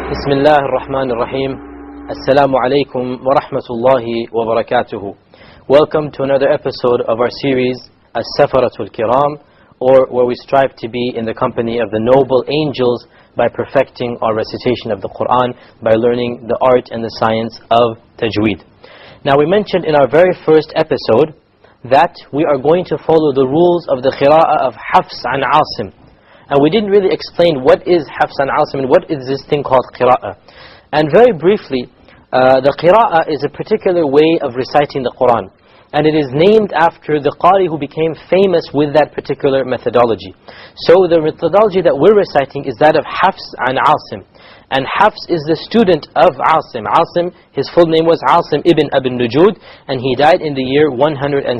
بسم الله الرحمن الرحيم السلام عليكم ورحمة الله وبركاته. Welcome to another episode of our series As-Safara Al-Keram, or where we strive to be in the company of the noble angels by perfecting our recitation of the Quran, by learning the art and the science of Tajweed. Now, we mentioned in our very first episode that we are going to follow the rules of the qira'ah of Hafs and Asim. And we didn't really explain what is Hafs and Asim and what is this thing called qira'ah. And very briefly, the qira'ah is a particular way of reciting the Quran. And it is named after the Qari who became famous with that particular methodology. So the methodology that we're reciting is that of Hafs and Asim. And Hafs is the student of Asim. Asim, his full name was Asim ibn Abi Nujud, and he died in the year 170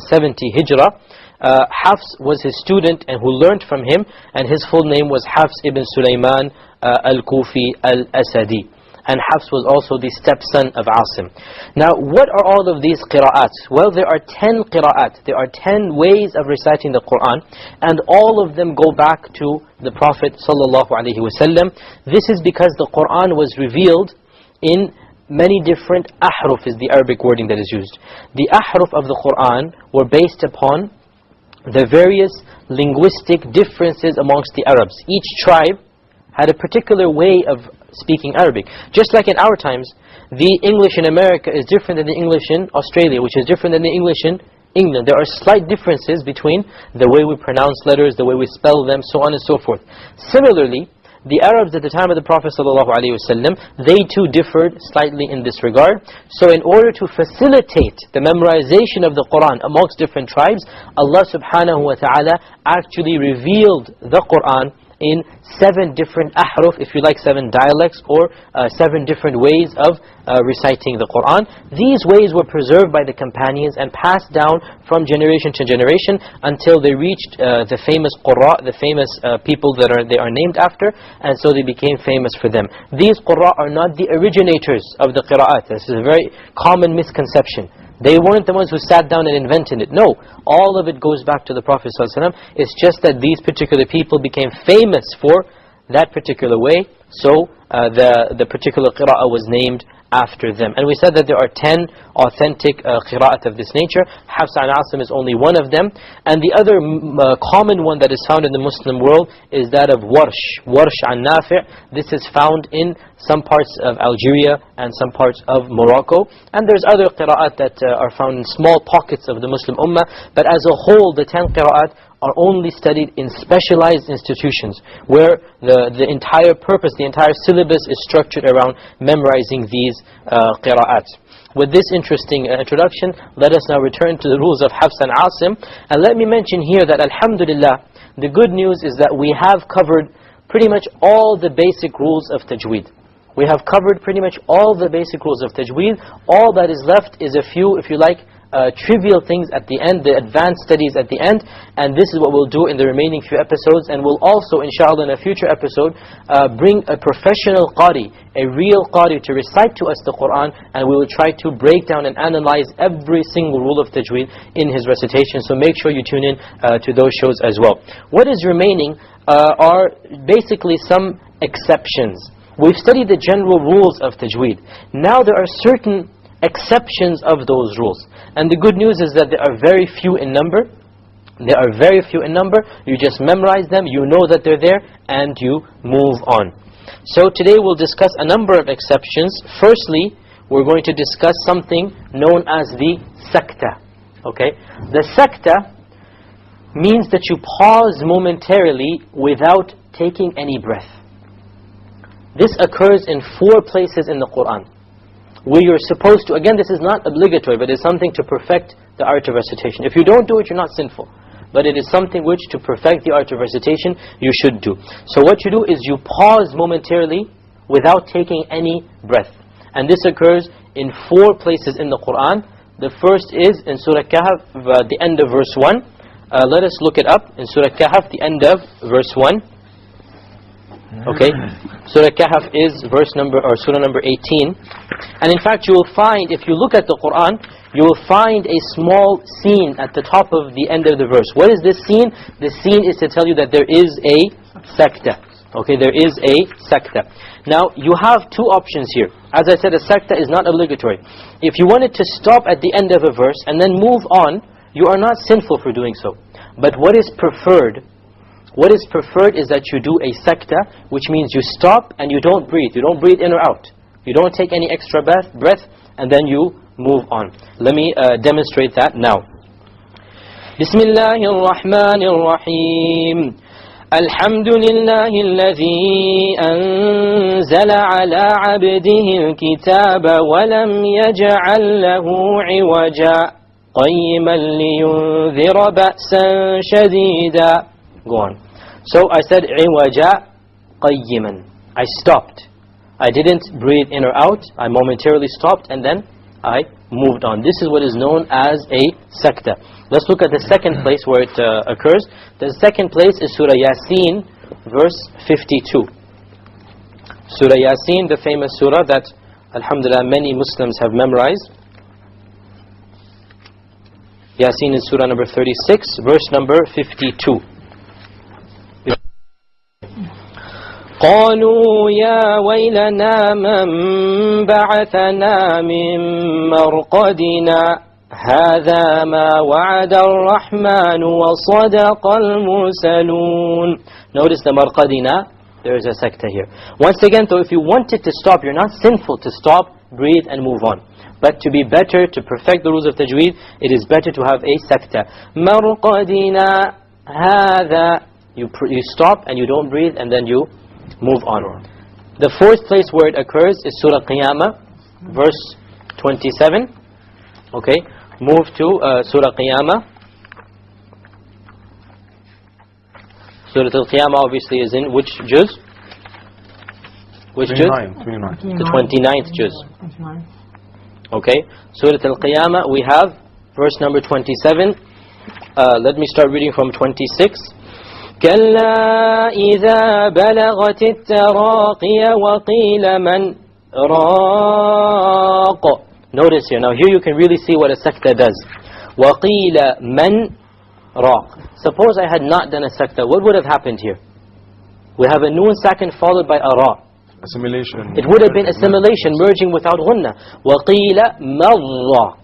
Hijrah. Hafs was his student and who learned from him, and his full name was Hafs ibn Sulaiman al-Kufi al-Asadi. And Hafs was also the stepson of Asim. Now, what are all of these qira'ats? Well, there are 10 qira'at. There are 10 ways of reciting the Quran, and all of them go back to the Prophet sallallahu alaihi wasallam. This is because the Quran was revealed in many different ahruf, is the Arabic wording that is used. The ahruf of the Quran were based upon the various linguistic differences amongst the Arabs. Each tribe had a particular way of speaking Arabic. Just like in our times, the English in America is different than the English in Australia, which is different than the English in England. There are slight differences between the way we pronounce letters, the way we spell them, so on and so forth. Similarly, the Arabs at the time of the Prophet ﷺ, they too differed slightly in this regard. So in order to facilitate the memorization of the Quran amongst different tribes, Allah subhanahu wa ta'ala actually revealed the Quran in 7 different ahruf, if you like, 7 dialects, or 7 different ways of reciting the Quran. These ways were preserved by the companions and passed down from generation to generation until they reached the famous Qurra, the famous people that they are named after, and so they became famous for them. These Qurra are not the originators of the qira'at. This is a very common misconception. They weren't the ones who sat down and invented it. No, all of it goes back to the Prophet ﷺ. It's just that these particular people became famous for that particular way, so the particular qira'ah was named after them. And we said that there are 10 authentic qira'at of this nature. Hafs and Asim is only one of them. And the other common one that is found in the Muslim world is that of Warsh and Nafi'. This is found in some parts of Algeria and some parts of Morocco. And there's other qira'at that are found in small pockets of the Muslim Ummah. But as a whole, the 10 qira'at are only studied in specialized institutions where the entire purpose, the entire syllabus is structured around memorizing these qira'at. With this interesting introduction, let us now return to the rules of Hafs and Asim. And let me mention here that alhamdulillah, the good news is that we have covered pretty much all the basic rules of Tajweed. We have covered pretty much all the basic rules of Tajweed. All that is left is a few, if you like, trivial things at the end, the advanced studies at the end. And this is what we'll do in the remaining few episodes. And we'll also, inshallah, in a future episode, bring a professional Qari, a real Qari, to recite to us the Quran. And we will try to break down and analyze every single rule of Tajweed in his recitation. So make sure you tune in to those shows as well. What is remaining are basically some exceptions. We've studied the general rules of Tajweed. Now there are certain exceptions of those rules. And the good news is that there are very few in number. There are very few in number. You just memorize them, you know that they're there, and you move on. So today we'll discuss a number of exceptions. Firstly, we're going to discuss something known as the sakta. Okay? The sakta means that you pause momentarily without taking any breath. This occurs in 4 places in the Quran, where you're supposed to, again, this is not obligatory, but it's something to perfect the art of recitation. If you don't do it, you're not sinful. But it is something which, to perfect the art of recitation, you should do. So what you do is you pause momentarily without taking any breath. And this occurs in 4 places in the Quran. The first is in Surah Kahf, the end of verse 1. Let us look it up. In Surah Kahf, the end of verse 1. Okay, Surah Kahf is surah number 18. And in fact, you will find, if you look at the Quran, you will find a small scene at the top of the end of the verse. What is this scene? The scene is to tell you that there is a sakta. Okay, there is a sakta. Now, you have two options here. As I said, a sakta is not obligatory. If you wanted to stop at the end of a verse and then move on, you are not sinful for doing so. But what is preferred is that you do a sakta, which means you stop and you don't breathe. You don't breathe in or out. You don't take any extra breath, and then you move on. Let me demonstrate that now. Bismillahir Rahmanir Rahim. Alhamdulillahi alladhi anzala ala abdihi al-kitaba wa lam yaj'al lahu 'iwaja qayyiman liyunzira ba'san shadida. Go on. So I said 'iwaja qayyiman. I stopped. I didn't breathe in or out. I momentarily stopped and then I moved on. This is what is known as a sakta. Let's look at the second place where it occurs. The second place is Surah Yasin, verse 52. Surah Yasin, the famous surah that, alhamdulillah, many Muslims have memorized. Yasin is surah number 36, verse number 52. قالوا يا ويلنا من بعثنا من مرقدنا هذا ما وعد الرحمن وصدق المرسلون. Notice the marqadina, there is a sakta here. Once again, though, if you wanted to stop, you're not sinful to stop, breathe and move on. But to be better, to perfect the rules of tajweed, it is better to have a sakta. marqadina هذا. You stop and you don't breathe and then you move on. The fourth place where it occurs is Surah Qiyamah, verse 27. Okay, move to Surah Qiyamah. Surah Al-Qiyamah obviously is in which juz? Which juz? 29. The 29th juz. Okay, Surah Al-Qiyamah, we have verse number 27. Let me start reading from 26. كلا إذا بلغت التراقي وقيل من راق. Notice here, now here you can really see what a sakta does. وقيل من راق. Suppose I had not done a sakta, what would have happened here? We have a noon sakin followed by a ra. Assimilation. It would have been assimilation, merging without ghunna. وقيل من راق.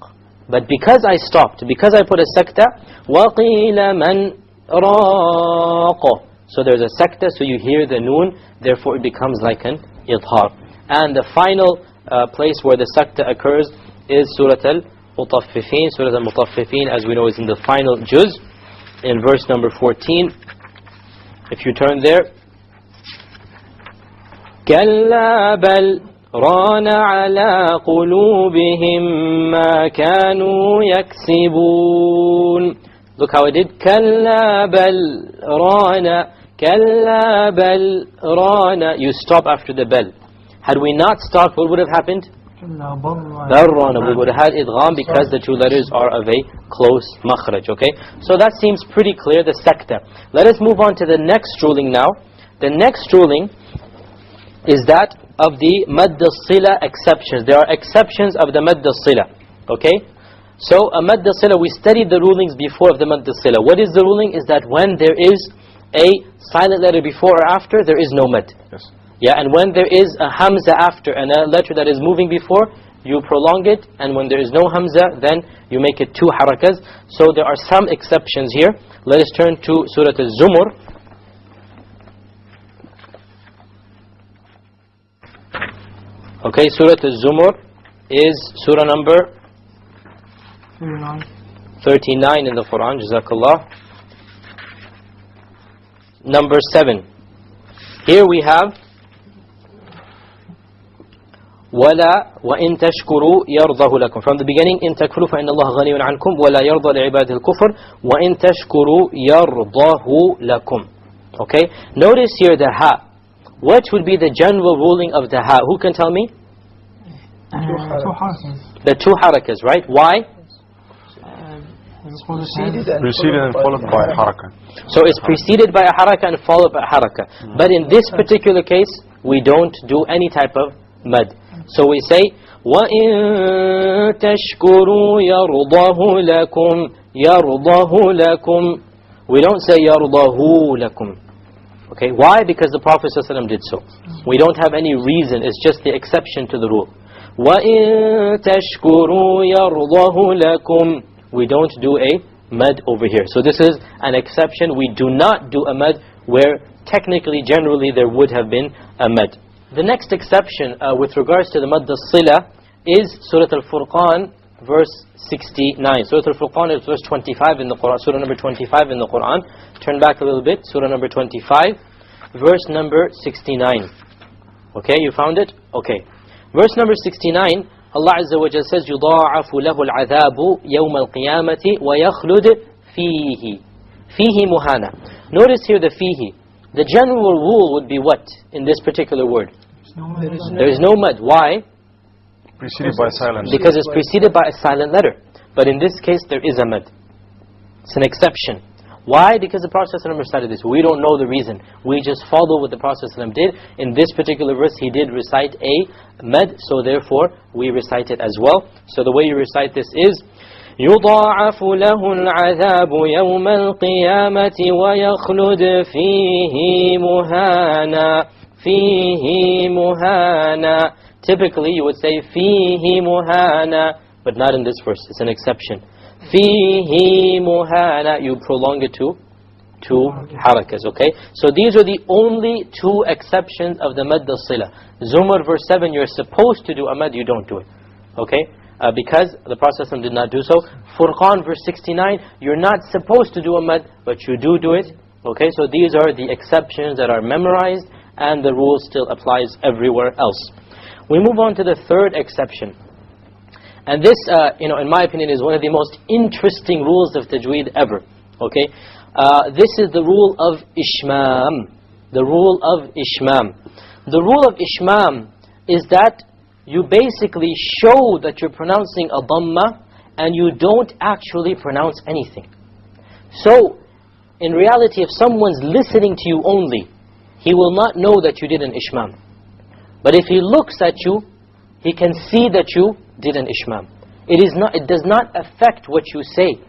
But because I stopped, because I put a sakta, وقيل من راق. So there's a sakta, so you hear the noon, therefore it becomes like an idhar. And the final place where the sakta occurs is Surah Al-Mutaffifin. Surah Al-Mutaffifin, as we know, is in the final juz, in verse number 14. If you turn there, كَلَّا بَلْ رَانَ عَلَىٰ قُلُوبِهِمْ مَا كَانُوا يَكْسِبُونَ. Look how it did. كَلَّا بَلْ رَانَ. كَلَّا بَلْ رَانَ. You stop after the bell. Had we not stopped, what would have happened? بَرَّانَ. We would have had idgham because the two letters are of a close makhraj. Okay? So that seems pretty clear, the sakta. Let us move on to the next ruling now. The next ruling is that of the madd al-sila exceptions. There are exceptions of the madd al-sila. Okay? So a madd al-sila, we studied the rulings before of the madd al-sila. What is the ruling? Is that when there is a silent letter before or after, there is no mad. Yes. Yeah, and when there is a hamza after and a letter that is moving before, you prolong it, and when there is no hamza, then you make it two harakas. So there are some exceptions here. Let us turn to Surah Al-Zumur. Okay, Surah Al-Zumur is surah number 39 in the Quran, Jazakallah. Number 7. Here we have وَلَا وَإِن تَشْكُرُوا يَرْضَهُ لَكُمْ. From the beginning, إِن تَكْفُرُوا فَإِنَّ اللَّهَ غَنِيٌّ عَنْكُمْ وَلَا يَرْضَى لِعِبَادِهِ الْكُفْرَ وَإِن تَشْكُرُوا يَرْضَهُ لَكُمْ. Okay, notice here the ha. What would be the general ruling of the ha? Who can tell me? The two harakas, right? Why? Preceded and followed by a haraka. So it's preceded by a haraka and followed by a haraka. But in this particular case, we don't do any type of mad. So we say وَإِن تَشْكُرُوا يَرْضَهُ لَكُمْ يَرْضَهُ لَكُمْ. We don't say يَرْضَهُ لَكُمْ. Okay, why? Because the Prophet ﷺ did so. We don't have any reason, it's just the exception to the rule. وَإِن تَشْكُرُوا يَرْضَهُ لَكُمْ. We don't do a mad over here. So this is an exception. We do not do a mad where technically, generally, there would have been a mad. The next exception with regards to the mad al-sila is Surah Al-Furqan, verse 69. Surah Al-Furqan is verse 25 in the Quran, Surah number 25 in the Quran. Turn back a little bit, Surah number 25, verse number 69. Okay, you found it? Okay. Verse number 69, Allah Azza wa Jalla says, يُضَاعَفُ لَهُ الْعَذَابُ يَوْمَ الْقِيَامَةِ وَيَخْلُدْ فِيهِ. فِيهِ muhana. Notice here the fihi. The general rule would be what in this particular word? There is no mad. Why? Preceded by silence. Because it's preceded by a silent letter. But in this case there is a mad. It's an exception. Why? Because the Prophet ﷺ recited this. We don't know the reason. We just follow what the Prophet ﷺ did. In this particular verse he did recite a mad, so therefore we recite it as well. So the way you recite this is يُضَاعَفُ لَهُ الْعَذَابُ يَوْمَ الْقِيَامَةِ وَيَخْلُدْ فِيهِ مُهَانًا. فِيهِ مُهَانًا. Typically you would say فِيهِ مُهَانًا, but not in this verse. It's an exception. فِيهِ مُهَانًا. You prolong it to two harakas, okay? So these are the only two exceptions of the mad al-sila. Zumar verse 7, you're supposed to do a mad, you don't do it. Okay? Because the Prophet ﷺ did not do so. Furqan verse 69, you're not supposed to do a mad, but you do it. Okay? So these are the exceptions that are memorized, and the rule still applies everywhere else. We move on to the third exception. And this, in my opinion, is one of the most interesting rules of Tajweed ever. Okay? This is the rule of Ishmam. The rule of Ishmam. The rule of Ishmam is that you basically show that you're pronouncing a dhamma and you don't actually pronounce anything. So, in reality, if someone's listening to you only, he will not know that you did an Ishmam. But if he looks at you, he can see that you did an Ishmam. It does not affect what you say.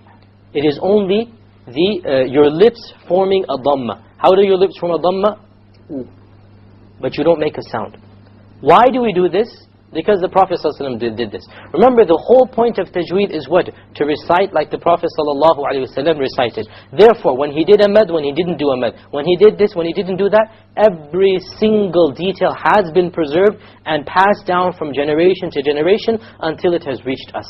It is only your lips forming a dhamma. How do your lips form a dhamma? Ooh. But you don't make a sound. Why do we do this? Because the Prophet ﷺ did this. Remember, the whole point of Tajweed is what? To recite like the Prophet ﷺ recited. Therefore, when he did a mad, when he didn't do a mad, when he did this, when he didn't do that, every single detail has been preserved and passed down from generation to generation until it has reached us.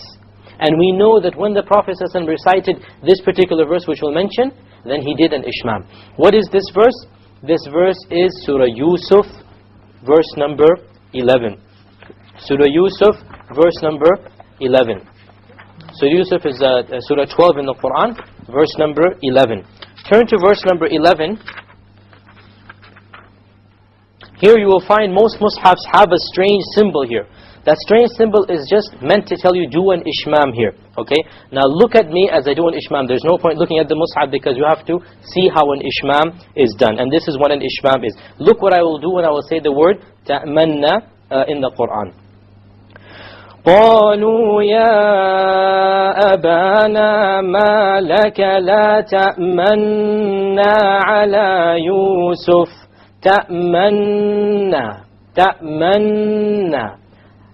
And we know that when the Prophet ﷺ recited this particular verse which we'll mention, then he did an Ishmam. What is this verse? This verse is Surah Yusuf, verse number 11. Surah Yusuf, verse number 11. Surah Yusuf is Surah 12 in the Quran, verse number 11. Turn to verse number 11. Here you will find most mushafs have a strange symbol here. That strange symbol is just meant to tell you do an ishmam here. Okay? Now look at me as I do an ishmam. There's no point looking at the mushaf because you have to see how an ishmam is done. And this is what an ishmam is. Look what I will do when I will say the word ta'manna in the Quran. قالوا يا أبانا ما لك لا تأمنا على يوسف تأمنا تأمنا.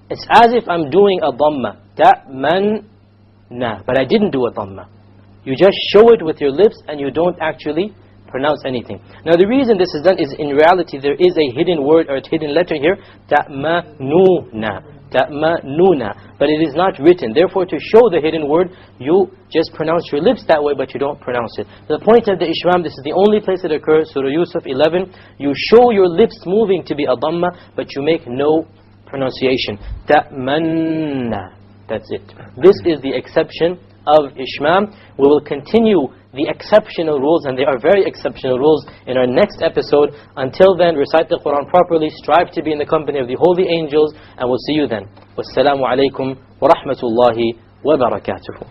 It's as if I'm doing a dhamma. تأمنا. But I didn't do a dhamma. You just show it with your lips and you don't actually pronounce anything. Now the reason this is done is in reality there is a hidden word or a hidden letter here. تأمنuna. تأمنuna, but it is not written. Therefore, to show the hidden word, you just pronounce your lips that way, but you don't pronounce it. The point of the Ishmam, this is the only place it occurs, Surah Yusuf 11. You show your lips moving to be a dhamma, but you make no pronunciation. تأمننا. That's it. This is the exception of Ishmam. We will continue the exceptional rules, and they are very exceptional rules, in our next episode. Until then, recite the Quran properly, strive to be in the company of the holy angels, and we'll see you then. Wassalamu alaikum wa rahmatullahi wa barakatuhu.